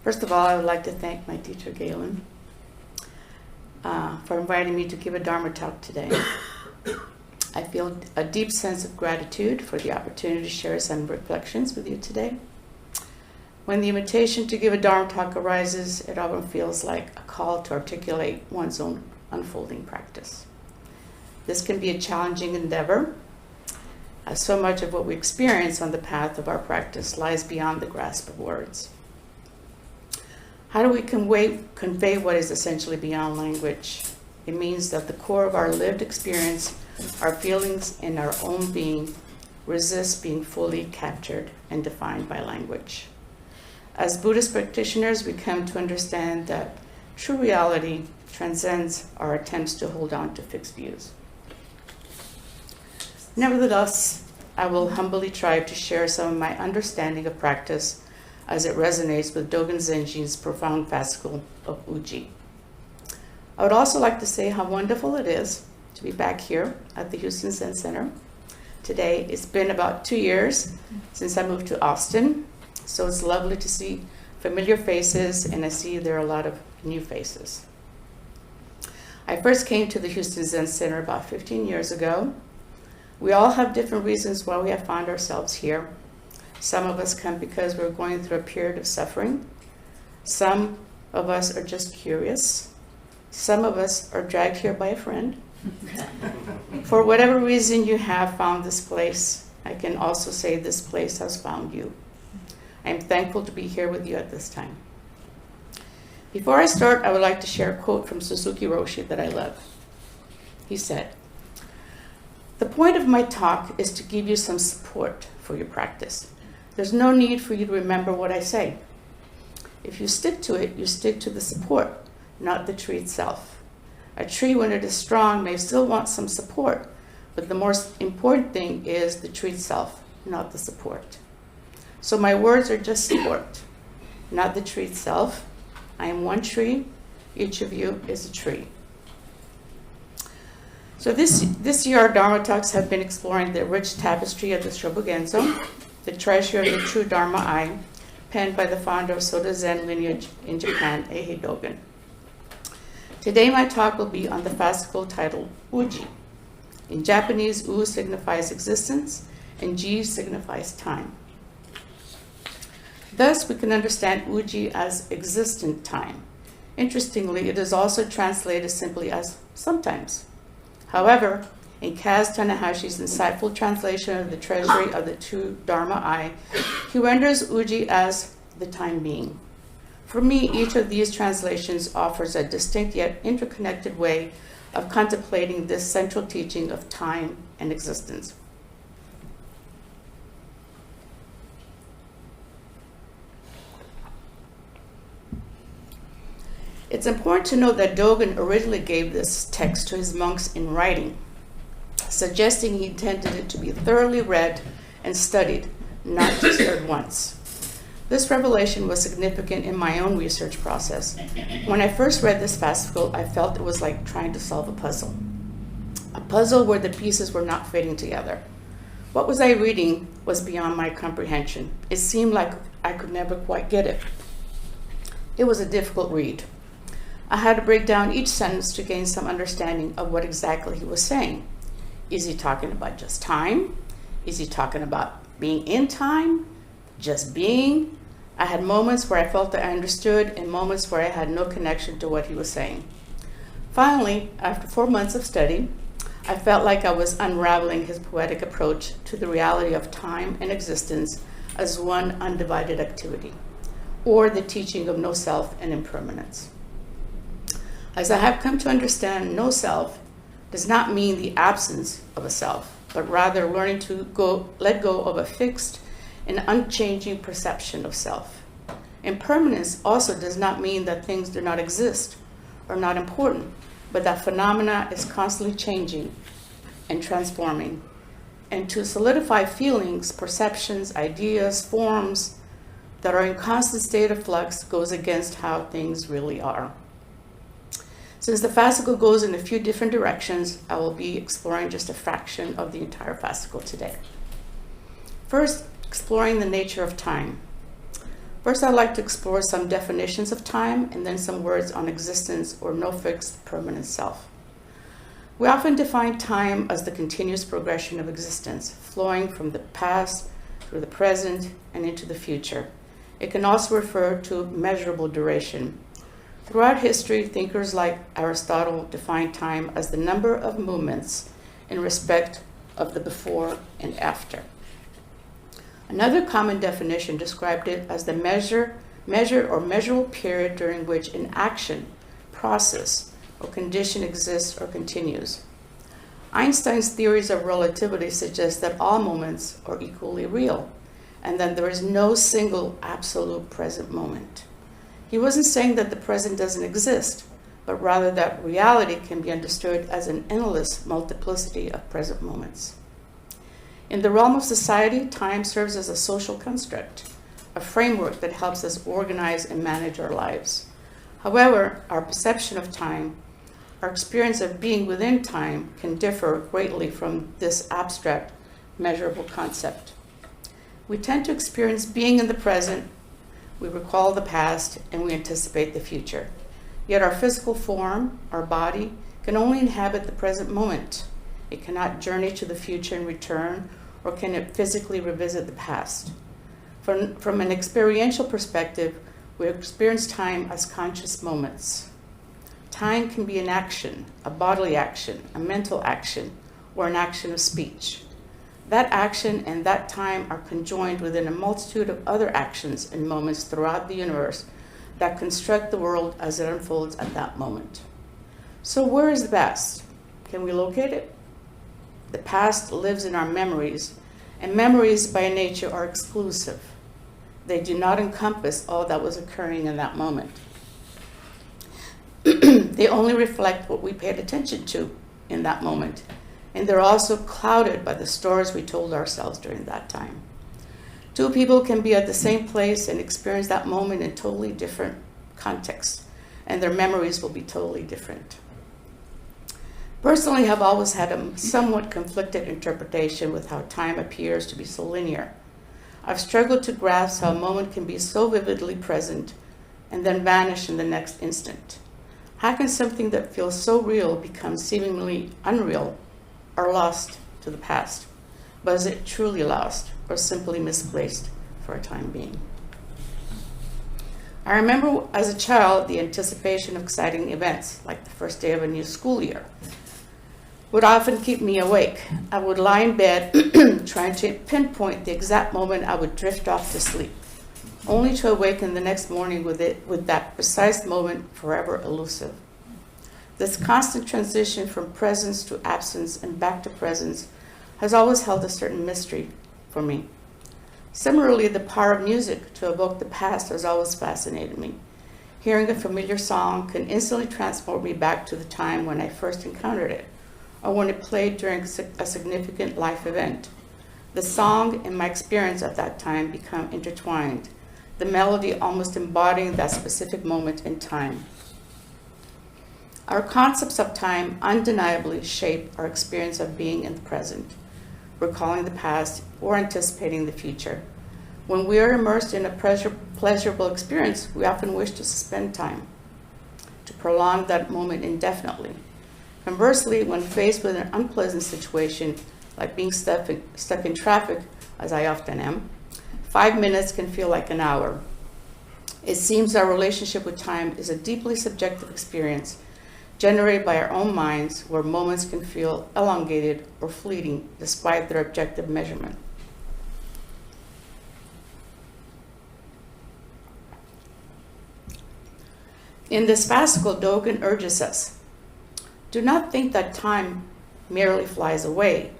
First of all, I would like to thank my teacher, Galen, for inviting me to give a Dharma talk today. I feel a deep sense of gratitude for the opportunity to share some reflections with you today. When the invitation to give a Dharma talk arises, it often feels like a call to articulate one's own unfolding practice. This can be a challenging endeavor, as so much of what we experience on the path of our practice lies beyond the grasp of words. How do we convey what is essentially beyond language? It means that the core of our lived experience, our feelings, and our own being resist being fully captured and defined by language. As Buddhist practitioners, we come to understand that true reality transcends our attempts to hold on to fixed views. Nevertheless, I will humbly try to share some of my understanding of practice as it resonates with Dogen Zenji's profound fascicle of Uji. I would also like to say how wonderful it is to be back here at the Houston Zen Center today. It's been about 2 years since I moved to Austin, so it's lovely to see familiar faces, and I see there are a lot of new faces. I first came to the Houston Zen Center about 15 years ago. We all have different reasons why we have found ourselves here. Some of us come because we're going through a period of suffering. Some of us are just curious. Some of us are dragged here by a friend. For whatever reason you have found this place, I can also say this place has found you. I'm thankful to be here with you at this time. Before I start, I would like to share a quote from Suzuki Roshi that I love. He said, "The point of my talk is to give you some support for your practice. There's no need for you to remember what I say. If you stick to it, you stick to the support, not the tree itself. A tree, when it is strong, may still want some support, but the most important thing is the tree itself, not the support. So my words are just support, not the tree itself. I am one tree. Each of you is a tree." So this year, our Dharma talks have been exploring the rich tapestry of the Shobogenzo, the treasure of the true Dharma Eye, penned by the founder of Soto Zen lineage in Japan, Eihei Dogen. Today, my talk will be on the fascicle titled Uji. In Japanese, U signifies existence, and Ji signifies time. Thus, we can understand Uji as existent time. Interestingly, it is also translated simply as sometimes. However, in Kaz Tanahashi's insightful translation of the treasury of the true Dharma Eye, he renders Uji as the time being. For me, each of these translations offers a distinct yet interconnected way of contemplating this central teaching of time and existence. It's important to note that Dogen originally gave this text to his monks in writing, suggesting he intended it to be thoroughly read and studied, not just heard once. This revelation was significant in my own research process. When I first read this fascicle, I felt it was like trying to solve a puzzle where the pieces were not fitting together. What was I reading was beyond my comprehension. It seemed like I could never quite get it. It was a difficult read. I had to break down each sentence to gain some understanding of what exactly he was saying. Is he talking about just time? Is he talking about being in time? Just being? I had moments where I felt that I understood and moments where I had no connection to what he was saying. Finally, after 4 months of study, I felt like I was unraveling his poetic approach to the reality of time and existence as one undivided activity, or the teaching of no self and impermanence. As I have come to understand, no self does not mean the absence of a self, but rather learning to let go of a fixed and unchanging perception of self. Impermanence also does not mean that things do not exist or not important, but that phenomena is constantly changing and transforming. And to solidify feelings, perceptions, ideas, forms that are in constant state of flux goes against how things really are. Since the fascicle goes in a few different directions, I will be exploring just a fraction of the entire fascicle today. First, exploring the nature of time. First, I'd like to explore some definitions of time and then some words on existence or no fixed permanent self. We often define time as the continuous progression of existence, flowing from the past through the present and into the future. It can also refer to measurable duration. Throughout history, thinkers like Aristotle defined time as the number of moments in respect of the before and after. Another common definition described it as the measured or measurable period during which an action, process, or condition exists or continues. Einstein's theories of relativity suggest that all moments are equally real, and that there is no single absolute present moment. He wasn't saying that the present doesn't exist, but rather that reality can be understood as an endless multiplicity of present moments. In the realm of society, time serves as a social construct, a framework that helps us organize and manage our lives. However, our perception of time, our experience of being within time, can differ greatly from this abstract, measurable concept. We tend to experience being in the present, we recall the past, and we anticipate the future. Yet our physical form, our body, can only inhabit the present moment. It cannot journey to the future and return, or can it physically revisit the past. From an experiential perspective, we experience time as conscious moments. Time can be an action, a bodily action, a mental action, or an action of speech. That action and that time are conjoined within a multitude of other actions and moments throughout the universe that construct the world as it unfolds at that moment. So where is the past? Can we locate it? The past lives in our memories, and memories by nature are exclusive. They do not encompass all that was occurring in that moment. They only reflect what we paid attention to in that moment, and they're also clouded by the stories we told ourselves during that time. Two people can be at the same place and experience that moment in totally different contexts, and their memories will be totally different. Personally, I've always had a somewhat conflicted interpretation with how time appears to be so linear. I've struggled to grasp how a moment can be so vividly present and then vanish in the next instant. How can something that feels so real become seemingly unreal or lost to the past? But is it truly lost or simply misplaced for a time being? I remember as a child the anticipation of exciting events, like the first day of a new school year, would often keep me awake. I would lie in bed trying to pinpoint the exact moment I would drift off to sleep, only to awaken the next morning with that precise moment forever elusive. This constant transition from presence to absence and back to presence has always held a certain mystery for me. Similarly, the power of music to evoke the past has always fascinated me. Hearing a familiar song can instantly transport me back to the time when I first encountered it, or when it played during a significant life event. The song and my experience at that time become intertwined, the melody almost embodying that specific moment in time. Our concepts of time undeniably shape our experience of being in the present, recalling the past, or anticipating the future. When we are immersed in a pleasurable experience, we often wish to suspend time, to prolong that moment indefinitely. Conversely, when faced with an unpleasant situation, like being stuck in traffic, as I often am, 5 minutes can feel like an hour. It seems our relationship with time is a deeply subjective experience generated by our own minds, where moments can feel elongated or fleeting despite their objective measurement. In this fascicle, Dogen urges us, do not think that time merely flies away.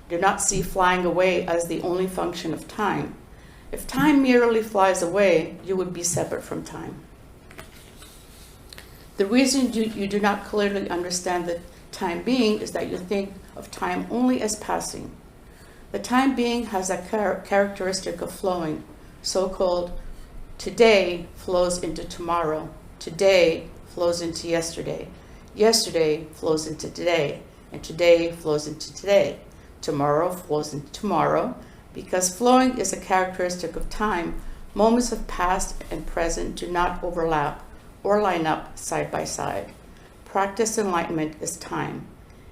Do not see flying away as the only function of time. If time merely flies away, you would be separate from time. The reason you do not clearly understand the time being is that you think of time only as passing. The time being has a characteristic of flowing, so-called today flows into tomorrow, today flows into yesterday, yesterday flows into today, and today flows into today. Tomorrow flows into tomorrow. Because flowing is a characteristic of time, Moments of past and present do not overlap or line up side by side. Practiced enlightenment is time.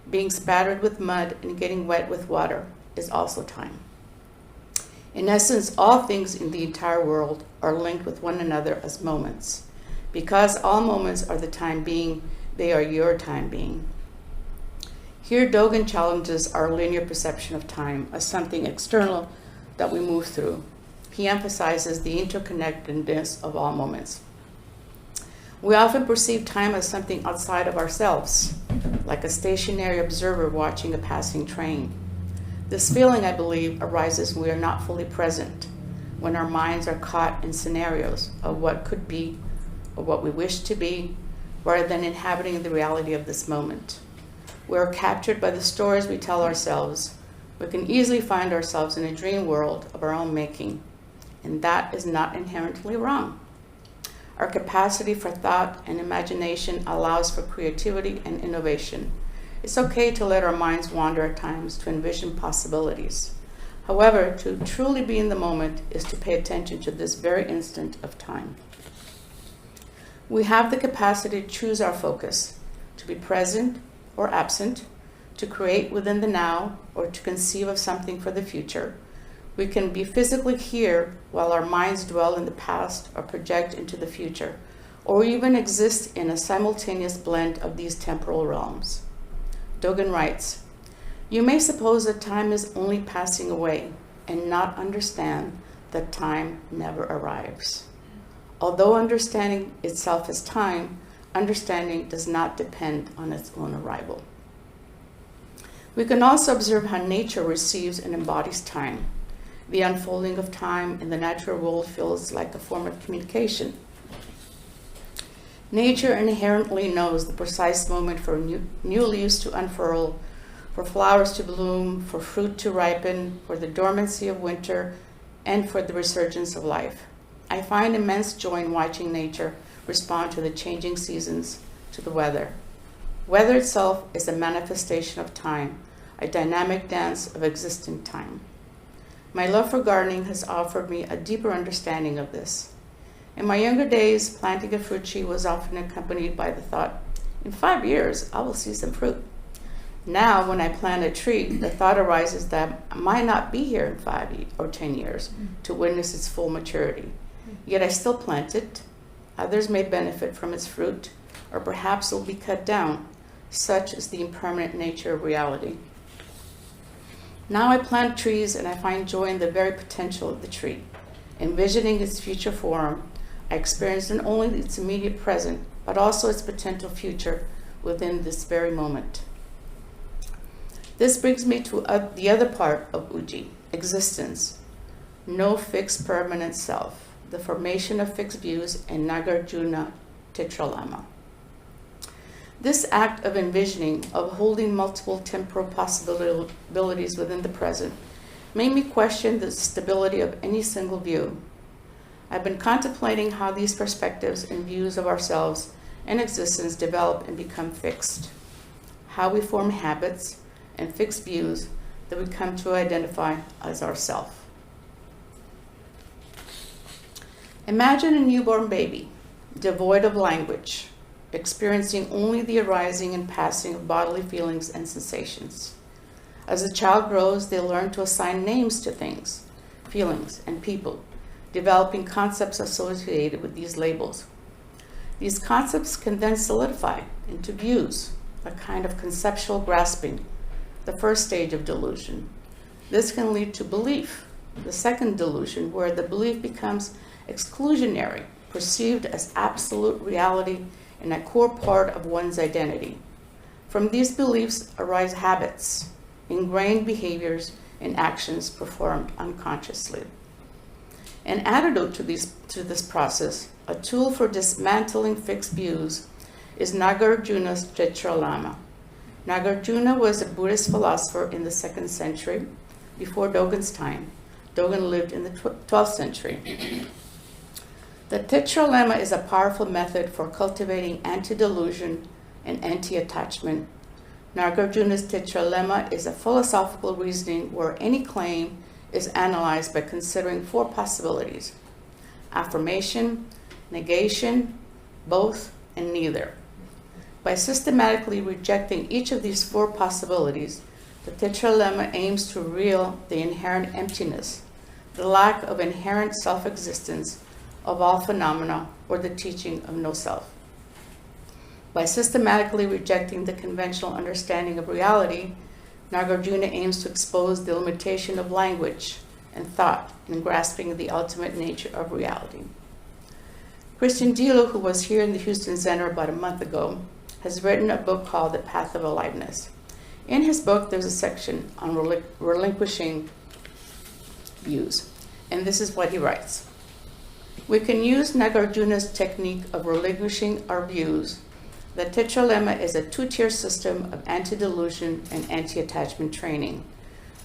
Being spattered with mud and getting wet with water is also time. In essence, all things in the entire world are linked with one another as moments. Because all moments are the time being, they are your time being. Here, Dogen challenges our linear perception of time as something external that we move through. He emphasizes the interconnectedness of all moments. We often perceive time as something outside of ourselves, like a stationary observer watching a passing train. This feeling, I believe, arises when we are not fully present, when our minds are caught in scenarios of what could be or what we wish to be, rather than inhabiting the reality of this moment. We are captured by the stories we tell ourselves. We can easily find ourselves in a dream world of our own making, and that is not inherently wrong. Our capacity for thought and imagination allows for creativity and innovation. It's okay to let our minds wander at times to envision possibilities. However, to truly be in the moment is to pay attention to this very instant of time. We have the capacity to choose our focus, to be present or absent, to create within the now, or to conceive of something for the future. We can be physically here while our minds dwell in the past or project into the future, or even exist in a simultaneous blend of these temporal realms. Dogen writes, "You may suppose that time is only passing away and not understand that time never arrives. Although understanding itself is time, understanding does not depend on its own arrival." We can also observe how nature receives and embodies time. The unfolding of time in the natural world feels like a form of communication. Nature inherently knows the precise moment for new leaves to unfurl, for flowers to bloom, for fruit to ripen, for the dormancy of winter, and for the resurgence of life. I find immense joy in watching nature respond to the changing seasons, to the weather. Weather itself is a manifestation of time, a dynamic dance of existing time. My love for gardening has offered me a deeper understanding of this. In my younger days, planting a fruit tree was often accompanied by the thought, in 5 years, I will see some fruit. Now, when I plant a tree, the thought arises that I might not be here in 5 or 10 years to witness its full maturity. Yet I still plant it. Others may benefit from its fruit, or perhaps it will be cut down. Such is the impermanent nature of reality. Now I plant trees and I find joy in the very potential of the tree. Envisioning its future form, I experience not only its immediate present, but also its potential future within this very moment. This brings me to the other part of Uji, existence. No fixed permanent self, the formation of fixed views, and Nagarjuna Tetralama. This act of envisioning, of holding multiple temporal possibilities within the present, made me question the stability of any single view. I've been contemplating how these perspectives and views of ourselves and existence develop and become fixed, how we form habits and fixed views that we come to identify as ourself. Imagine a newborn baby, devoid of language, experiencing only the arising and passing of bodily feelings and sensations. As the child grows, they learn to assign names to things, feelings, and people, developing concepts associated with these labels. These concepts can then solidify into views, a kind of conceptual grasping, the first stage of delusion. This can lead to belief, the second delusion, where the belief becomes exclusionary, perceived as absolute reality and a core part of one's identity. From these beliefs arise habits, ingrained behaviors, and actions performed unconsciously. An antidote to this process, a tool for dismantling fixed views, is Nagarjuna's Tetralama. Nagarjuna was a Buddhist philosopher in the 2nd century, before Dogen's time. Dogen lived in the 12th century. The Tetralema is a powerful method for cultivating anti-delusion and anti-attachment. Nagarjuna's Tetralema is a philosophical reasoning where any claim is analyzed by considering 4 possibilities. affirmation, negation, both, and neither. By systematically rejecting each of these four possibilities, the tetralemma aims to reveal the inherent emptiness, the lack of inherent self-existence of all phenomena, or the teaching of no self. By systematically rejecting the conventional understanding of reality, Nagarjuna aims to expose the limitation of language and thought in grasping the ultimate nature of reality. Christian Dilo, who was here in the Houston Center about a month ago, has written a book called The Path of Aliveness. In his book, there's a section on relinquishing views, and this is what he writes. We can use Nagarjuna's technique of relinquishing our views. The tetralemma is a two-tier system of anti-delusion and anti-attachment training.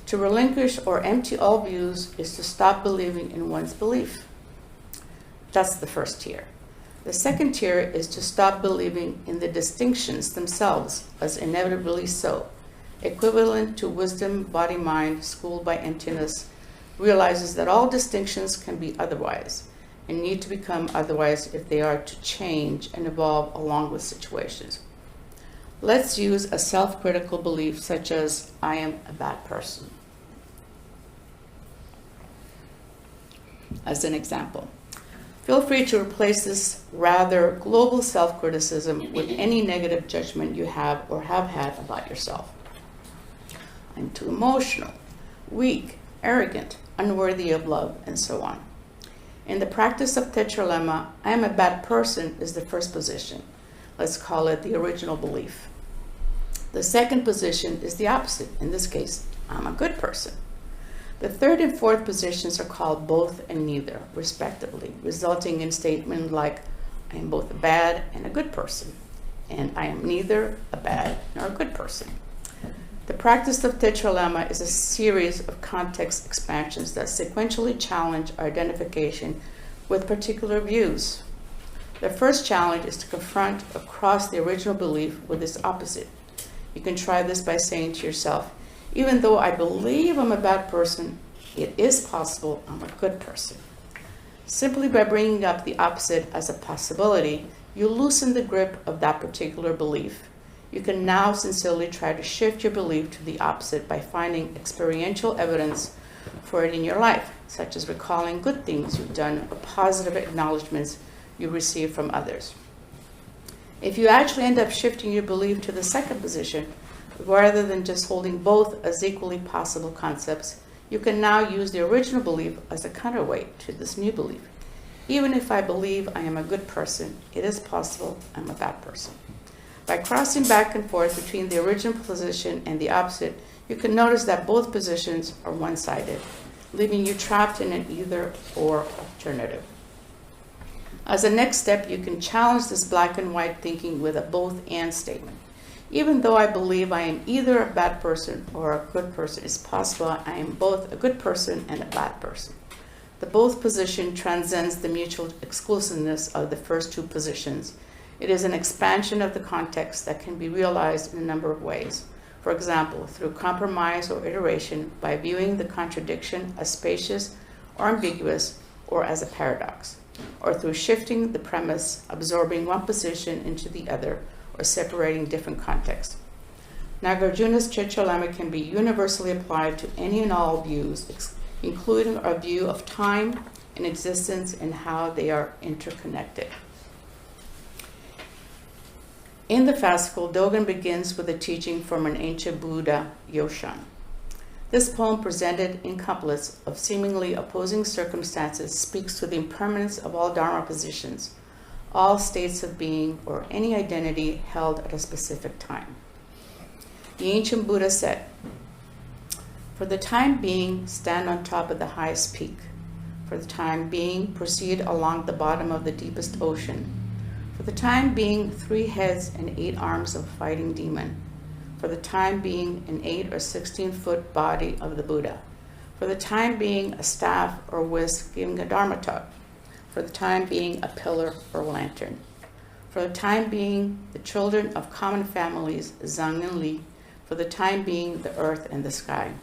To relinquish or empty all views is to stop believing in one's belief. That's the first tier. The second tier is to stop believing in the distinctions themselves as inevitably so. Equivalent to wisdom, body-mind, schooled by emptiness, realizes that all distinctions can be otherwise and need to become otherwise if they are to change and evolve along with situations. Let's use a self-critical belief such as, I am a bad person, as an example. Feel free to replace this rather global self-criticism with any negative judgment you have or have had about yourself. I'm too emotional, weak, arrogant, unworthy of love, and so on. In the practice of tetralemma, I am a bad person is the first position. Let's call it the original belief. The second position is the opposite. In this case, I'm a good person. The third and fourth positions are called both and neither, respectively, resulting in statements like, I am both a bad and a good person, and I am neither a bad nor a good person. The practice of tetralemma is a series of context expansions that sequentially challenge our identification with particular views. The first challenge is to confront across the original belief with its opposite. You can try this by saying to yourself, even though I believe I'm a bad person, it is possible I'm a good person. Simply by bringing up the opposite as a possibility, you loosen the grip of that particular belief. You can now sincerely try to shift your belief to the opposite by finding experiential evidence for it in your life, such as recalling good things you've done or positive acknowledgments you receive from others. If you actually end up shifting your belief to the second position, rather than just holding both as equally possible concepts, you can now use the original belief as a counterweight to this new belief. Even if I believe I am a good person, it is possible I'm a bad person. By crossing back and forth between the original position and the opposite, you can notice that both positions are one-sided, leaving you trapped in an either-or alternative. As a next step, you can challenge this black and white thinking with a both-and statement. Even though I believe I am either a bad person or a good person, it's possible I am both a good person and a bad person. The both position transcends the mutual exclusiveness of the first two positions. It is an expansion of the context that can be realized in a number of ways. For example, through compromise or iteration by viewing the contradiction as spacious or ambiguous or as a paradox, or through shifting the premise, absorbing one position into the other, or separating different contexts. Nagarjuna's tetralemma can be universally applied to any and all views, including our view of time and existence and how they are interconnected. In the fascicle, Dogen begins with a teaching from an ancient Buddha, Kyoshin. This poem, presented in couplets of seemingly opposing circumstances, speaks to the impermanence of all Dharma positions, all states of being, or any identity held at a specific time. The ancient Buddha said, for the time being, stand on top of the highest peak. For the time being, proceed along the bottom of the deepest ocean. For the time being, 3 heads and 8 arms of a fighting demon. For the time being, an 8 or 16-foot body of the Buddha. For the time being, a staff or whisk giving a Dharma Talk. For the time being, a pillar or lantern. For the time being, the children of common families, Zhang and Li. For the time being, the earth and the sky.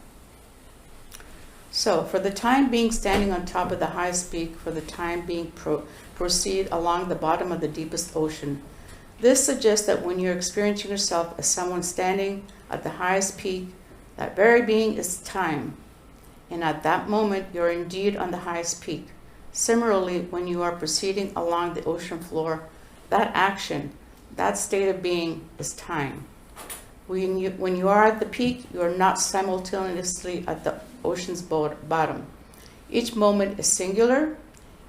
So, for the time being standing on top of the highest peak, for the time being proceed along the bottom of the deepest ocean. This suggests that when you're experiencing yourself as someone standing at the highest peak, that very being is time. And at that moment, you're indeed on the highest peak. Similarly, when you are proceeding along the ocean floor, that action, that state of being is time. When you are at the peak, you are not simultaneously at the ocean's bottom. Each moment is singular,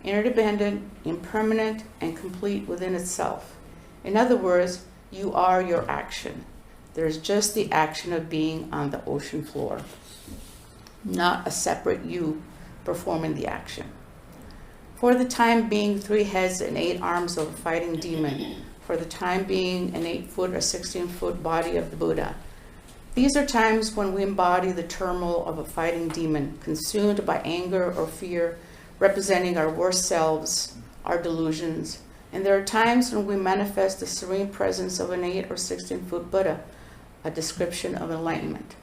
interdependent, impermanent, and complete within itself. In other words, you are your action. There's just the action of being on the ocean floor, not a separate you performing the action. For the time being, 3 heads and 8 arms of a fighting demon. For the time being, an 8-foot or 16-foot body of the Buddha. These are times when we embody the turmoil of a fighting demon, consumed by anger or fear, representing our worst selves, our delusions. And there are times when we manifest the serene presence of an 8 or 16-foot Buddha, a description of enlightenment.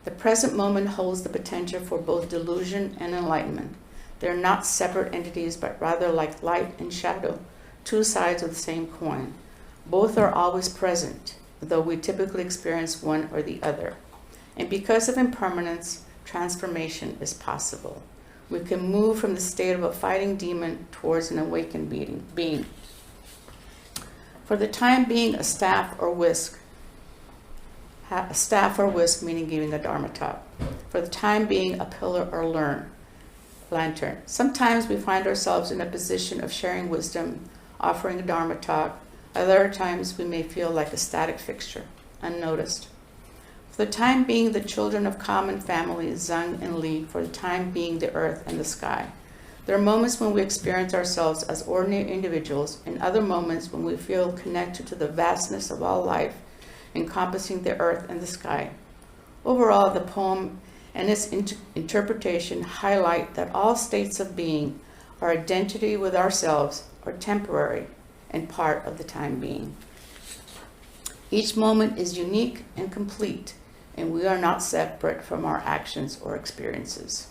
The present moment holds the potential for both delusion and enlightenment. They are not separate entities, but rather like light and shadow, 2 sides of the same coin. Both are always present, though we typically experience one or the other. And because of impermanence, transformation is possible. We can move from the state of a fighting demon towards an awakened being. For the time being, a staff or whisk meaning giving a Dharma talk. For the time being, a pillar or lantern. Sometimes we find ourselves in a position of sharing wisdom, offering a Dharma talk. Other times we may feel like a static fixture, unnoticed. For the time being, the children of common family, Zhang and Li, for the time being, the earth and the sky. There are moments when we experience ourselves as ordinary individuals, and other moments when we feel connected to the vastness of all life, encompassing the earth and the sky. Overall, the poem and its interpretation highlight that all states of being, our identity with ourselves, are temporary and part of the time being. Each moment is unique and complete, and we are not separate from our actions or experiences.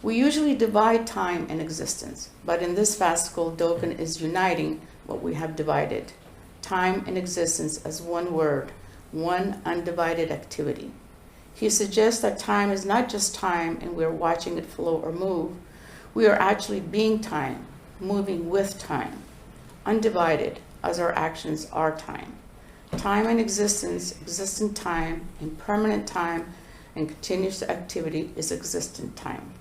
We usually divide time and existence, but in this fascicle, Dogen is uniting what we have divided, time and existence as one word, one undivided activity. He suggests that time is not just time and we're watching it flow or move. We are actually being time, moving with time, undivided as our actions are time. Time and existence, existent time, impermanent time, and continuous activity is existent time.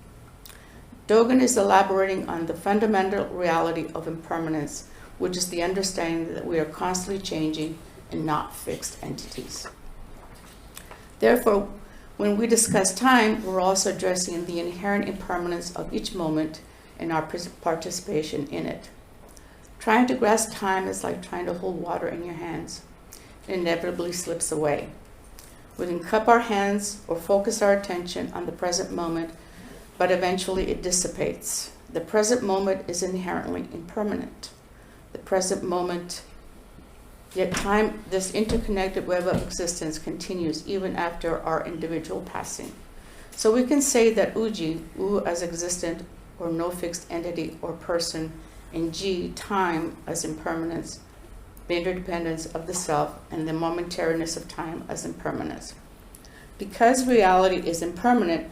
Dogen is elaborating on the fundamental reality of impermanence, which is the understanding that we are constantly changing and not fixed entities. Therefore, when we discuss time, we're also addressing the inherent impermanence of each moment and our participation in it. Trying to grasp time is like trying to hold water in your hands. It inevitably slips away. We can cup our hands or focus our attention on the present moment, but eventually it dissipates. The present moment is inherently impermanent. The present moment, yet time, this interconnected web of existence continues even after our individual passing. So we can say that Uji, U as existent or no fixed entity or person, and Ji, time as impermanence, the interdependence of the self, and the momentariness of time as impermanence. Because reality is impermanent,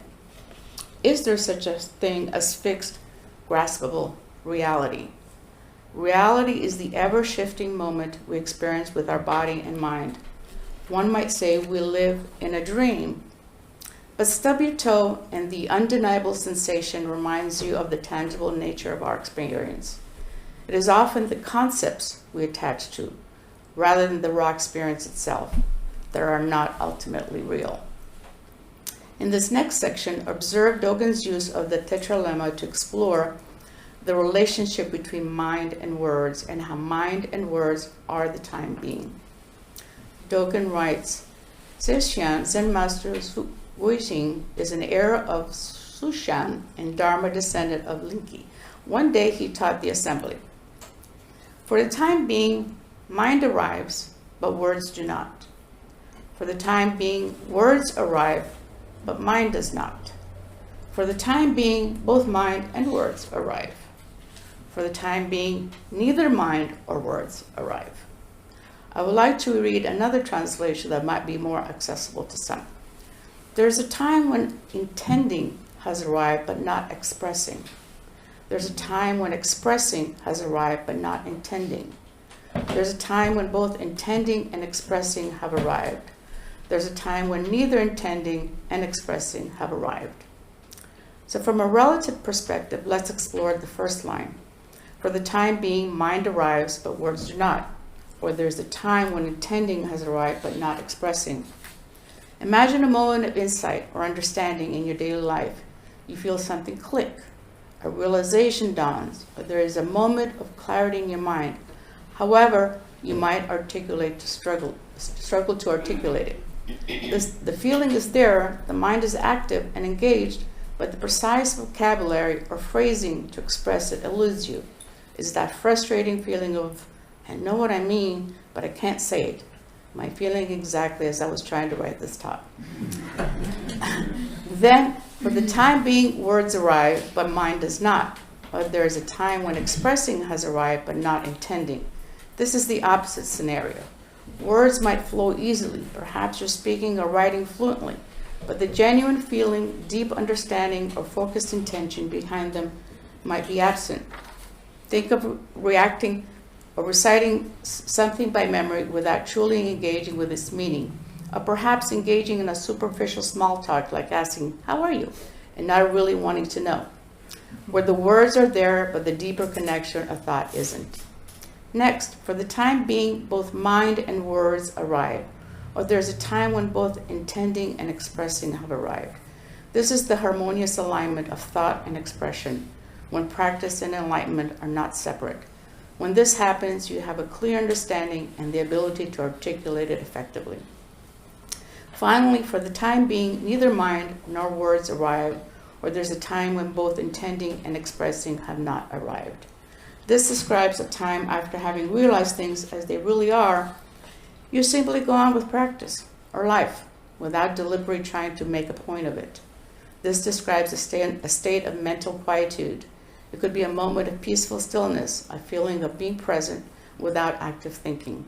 is there such a thing as fixed, graspable reality? Reality is the ever-shifting moment we experience with our body and mind. One might say we live in a dream, but stub your toe and the undeniable sensation reminds you of the tangible nature of our experience. It is often the concepts we attach to, rather than the raw experience itself, that are not ultimately real. In this next section, observe Dogen's use of the tetralemma to explore the relationship between mind and words and how mind and words are the time being. Dogen writes, Zexuan, Zen Master Wuxing, is an heir of Sushan and Dharma descendant of Linki. One day he taught the assembly. For the time being, mind arrives, but words do not. For the time being, words arrive, but mind does not. For the time being, both mind and words arrive. For the time being, neither mind or words arrive. I would like to read another translation that might be more accessible to some. There's a time when intending has arrived but not expressing. There's a time when expressing has arrived but not intending. There's a time when both intending and expressing have arrived. There's a time when neither intending and expressing have arrived. So from a relative perspective, let's explore the first line. For the time being, mind arrives, but words do not. Or there's a time when intending has arrived, but not expressing. Imagine a moment of insight or understanding in your daily life. You feel something click, a realization dawns, or there is a moment of clarity in your mind. However, you might struggle to articulate it. The feeling is there, the mind is active and engaged, but the precise vocabulary or phrasing to express it eludes you. It's that frustrating feeling of, I know what I mean, but I can't say it. My feeling exactly as I was trying to write this talk. Then, for the time being, words arrive, but mind does not. But there is a time when expressing has arrived, but not intending. This is the opposite scenario. Words might flow easily. Perhaps you're speaking or writing fluently, but the genuine feeling, deep understanding, or focused intention behind them might be absent. Think of reacting or reciting something by memory without truly engaging with its meaning, or perhaps engaging in a superficial small talk like asking, how are you? And not really wanting to know, where the words are there, but the deeper connection of thought isn't. Next, for the time being, both mind and words arrive, or there's a time when both intending and expressing have arrived. This is the harmonious alignment of thought and expression, when practice and enlightenment are not separate. When this happens, you have a clear understanding and the ability to articulate it effectively. Finally, for the time being, neither mind nor words arrive, or there's a time when both intending and expressing have not arrived. This describes a time after having realized things as they really are, you simply go on with practice or life without deliberately trying to make a point of it. This describes a state of mental quietude. It could be a moment of peaceful stillness, a feeling of being present without active thinking.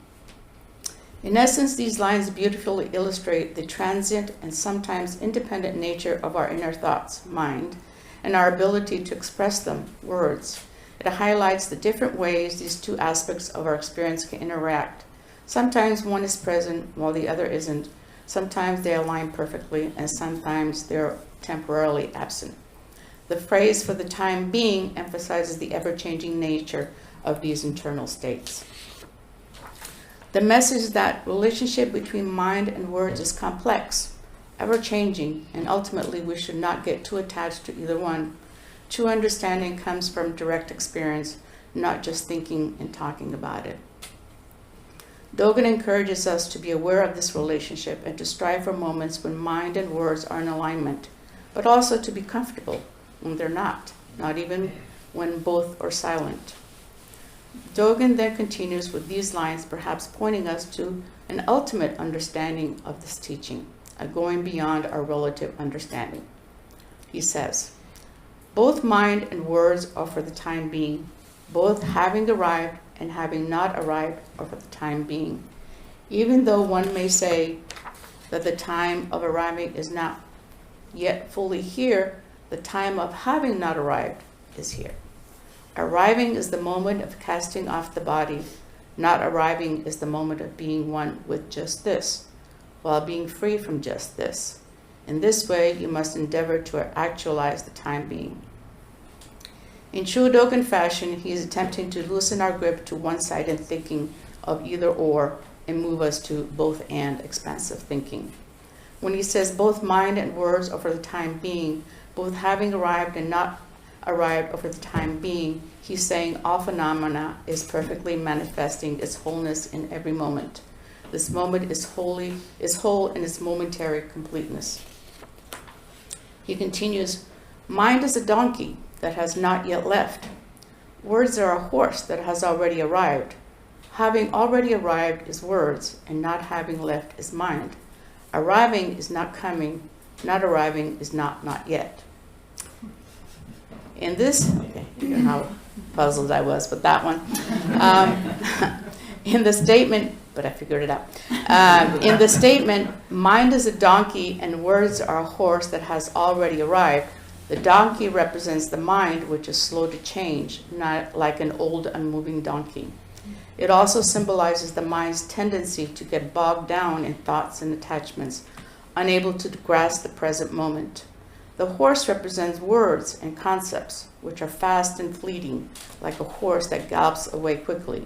In essence, these lines beautifully illustrate the transient and sometimes independent nature of our inner thoughts, mind, and our ability to express them, words. It highlights the different ways these two aspects of our experience can interact. Sometimes one is present while the other isn't. Sometimes they align perfectly, and sometimes they're temporarily absent. The phrase for the time being emphasizes the ever-changing nature of these internal states. The message is that relationship between mind and words is complex, ever-changing, and ultimately we should not get too attached to either one. True understanding comes from direct experience, not just thinking and talking about it. Dogen encourages us to be aware of this relationship and to strive for moments when mind and words are in alignment, but also to be comfortable when they're not even when both are silent. Dogen then continues with these lines, perhaps pointing us to an ultimate understanding of this teaching, a going beyond our relative understanding. He says, both mind and words are for the time being, both having arrived and having not arrived are for the time being. Even though one may say that the time of arriving is not yet fully here, the time of having not arrived is here. Arriving is the moment of casting off the body. Not arriving is the moment of being one with just this, while being free from just this. In this way, you must endeavor to actualize the time being. In true Dogen fashion, he is attempting to loosen our grip to one-sided thinking of either or and move us to both and expansive thinking. When he says both mind and words are for the time being, both having arrived and not arrived are for the time being, he's saying all phenomena is perfectly manifesting its wholeness in every moment. This moment is whole in its momentary completeness. He continues, mind is a donkey that has not yet left. Words are a horse that has already arrived. Having already arrived is words, and not having left is mind. Arriving is not coming, not arriving is not yet. In this, okay, you know how puzzled I was with that one. In the statement, but I figured it out. In the statement, mind is a donkey and words are a horse that has already arrived, the donkey represents the mind, which is slow to change, not like an old, unmoving donkey. It also symbolizes the mind's tendency to get bogged down in thoughts and attachments, unable to grasp the present moment. The horse represents words and concepts, which are fast and fleeting, like a horse that gallops away quickly.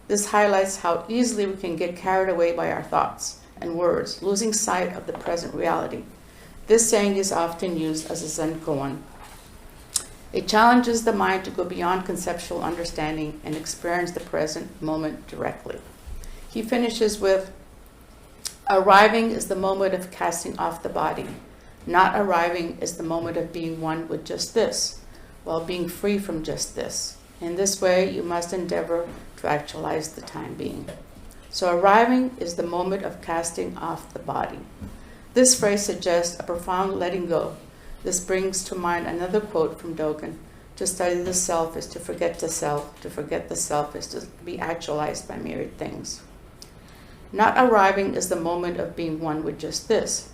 This highlights how easily we can get carried away by our thoughts and words, losing sight of the present reality. This saying is often used as a Zen koan. It challenges the mind to go beyond conceptual understanding and experience the present moment directly. He finishes with, arriving is the moment of casting off the body. Not arriving is the moment of being one with just this, while being free from just this. In this way, you must endeavor to actualize the time being. So arriving is the moment of casting off the body. This phrase suggests a profound letting go. This brings to mind another quote from Dogen. To study the self is to forget the self. To forget the self is to be actualized by myriad things. Not arriving is the moment of being one with just this.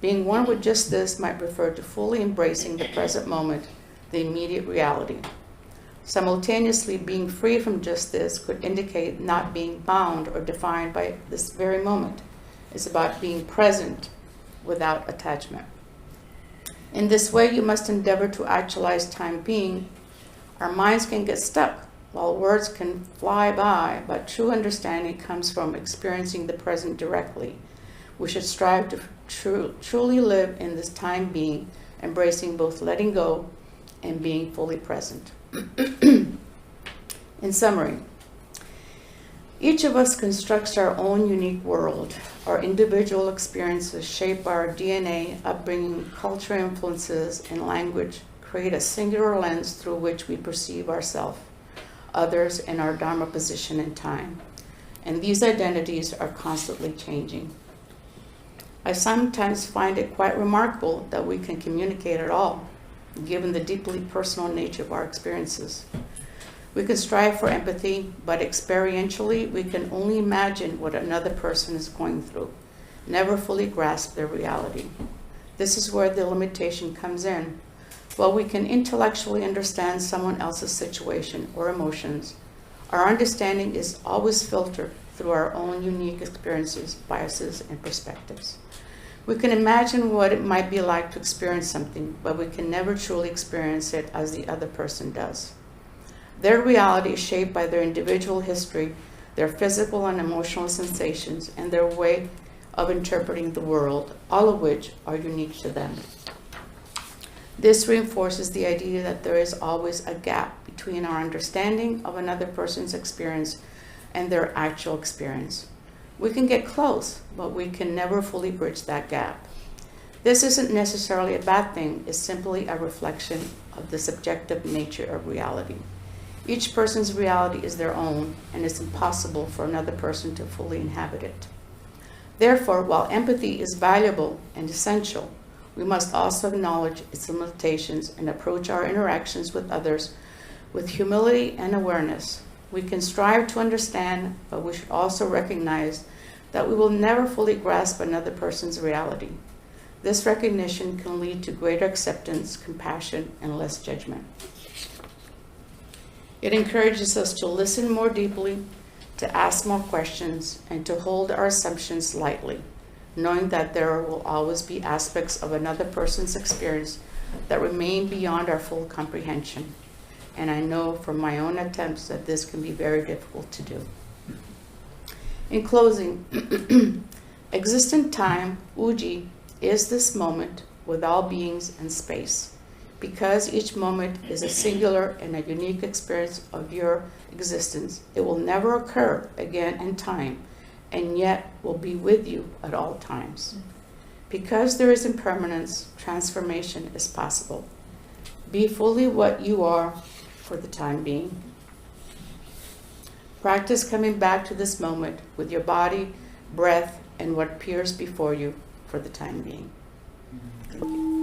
Being one with just this might refer to fully embracing the present moment, the immediate reality. Simultaneously, being free from just this could indicate not being bound or defined by this very moment. It's about being present without attachment. In this way, you must endeavor to actualize time being. Our minds can get stuck, while words can fly by, but true understanding comes from experiencing the present directly. We should strive to truly live in this time being, embracing both letting go and being fully present. In summary, each of us constructs our own unique world. Our individual experiences shaped by our DNA, upbringing, cultural influences, and language create a singular lens through which we perceive ourselves, others, and our Dharma position in time. And these identities are constantly changing. I sometimes find it quite remarkable that we can communicate at all, given the deeply personal nature of our experiences. We can strive for empathy, but experientially, we can only imagine what another person is going through, never fully grasp their reality. This is where the limitation comes in. While we can intellectually understand someone else's situation or emotions, our understanding is always filtered through our own unique experiences, biases, and perspectives. We can imagine what it might be like to experience something, but we can never truly experience it as the other person does. Their reality is shaped by their individual history, their physical and emotional sensations, and their way of interpreting the world, all of which are unique to them. This reinforces the idea that there is always a gap between our understanding of another person's experience and their actual experience. We can get close, but we can never fully bridge that gap. This isn't necessarily a bad thing, it's simply a reflection of the subjective nature of reality. Each person's reality is their own, and it's impossible for another person to fully inhabit it. Therefore, while empathy is valuable and essential, we must also acknowledge its limitations and approach our interactions with others with humility and awareness. We can strive to understand, but we should also recognize that we will never fully grasp another person's reality. This recognition can lead to greater acceptance, compassion, and less judgment. It encourages us to listen more deeply, to ask more questions, and to hold our assumptions lightly, knowing that there will always be aspects of another person's experience that remain beyond our full comprehension. And I know from my own attempts that this can be very difficult to do. In closing, existent time, Uji, is this moment with all beings and space. Because each moment is a singular and a unique experience of your existence, it will never occur again in time, and yet will be with you at all times. Because there is impermanence, transformation is possible. Be fully what you are for the time being. Practice coming back to this moment with your body, breath, and what appears before you for the time being. Thank you.